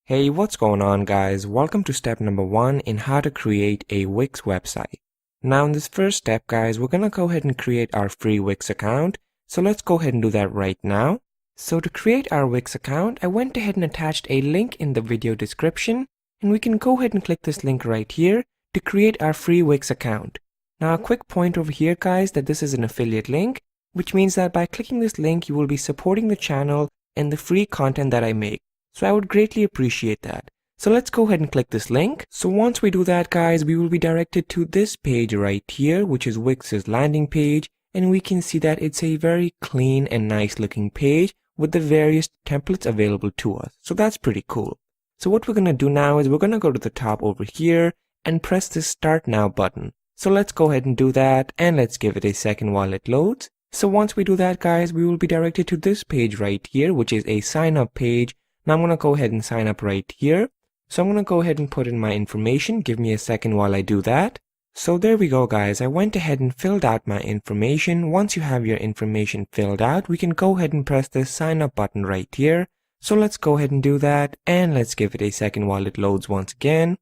Hey, what's going on guys? Welcome to step number 1 in how to create a Wix website. Now in this first step guys, we're gonna go ahead and create our free Wix account. So let's go ahead and do that right now. So to create our Wix account, I went ahead and attached a link in the video description, and we can go ahead and click this link right here to create our free Wix account. Now a quick point over here guys, that this is an affiliate link, which means that by clicking this link you will be supporting the channel and the free content that I make. So I would greatly appreciate that. So let's go ahead and click this link. So once we do that guys, we will be directed to this page right here, which is Wix's landing page. And we can see that it's a very clean and nice looking page with the various templates available to us. So that's pretty cool. So what we're going to do now is we're going to go to the top over here and press this Start Now button. So let's go ahead and do that, and let's give it a second while it loads. So once we do that guys, we will be directed to this page right here, which is a sign up page. Now I'm going to go ahead and sign up right here. So I'm going to go ahead and put in my information. Give me a second while I do that. So there we go guys. I went ahead and filled out my information. Once you have your information filled out, we can go ahead and press this sign up button right here. So let's go ahead and do that, and let's give it a second while it loads once again.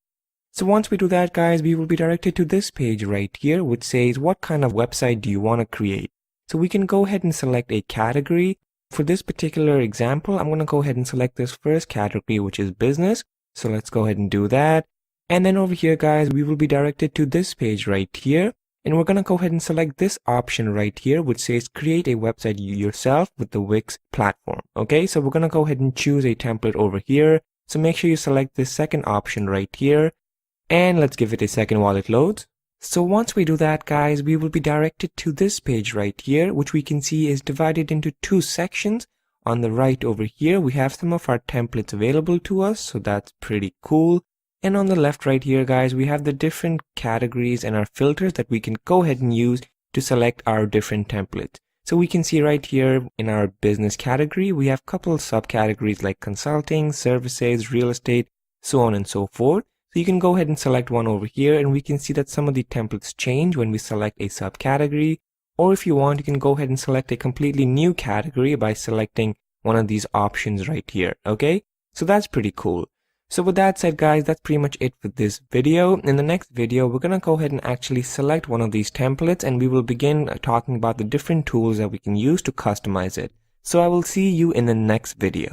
So once we do that guys, we will be directed to this page right here, which says what kind of website do you want to create. So we can go ahead and select a category. For this particular example, I'm going to go ahead and select this first category, which is business. So let's go ahead and do that. And then over here guys, we will be directed to this page right here. And we're going to go ahead and select this option right here, which says create a website yourself with the Wix platform. Okay, so we're going to go ahead and choose a template over here. So make sure you select this second option right here. And let's give it a second while it loads. So once we do that guys, we will be directed to this page right here, which we can see is divided into two sections. On the right over here, we have some of our templates available to us, so that's pretty cool. And on the left right here guys, we have the different categories and our filters that we can go ahead and use to select our different templates. So we can see right here in our business category, we have a couple of subcategories like consulting, services, real estate, so on and so forth. So you can go ahead and select one over here, and we can see that some of the templates change when we select a subcategory. Or if you want, you can go ahead and select a completely new category by selecting one of these options right here. Okay, so that's pretty cool. So with that said guys, that's pretty much it for this video. In the next video, we're going to go ahead and actually select one of these templates, and we will begin talking about the different tools that we can use to customize it. So I will see you in the next video.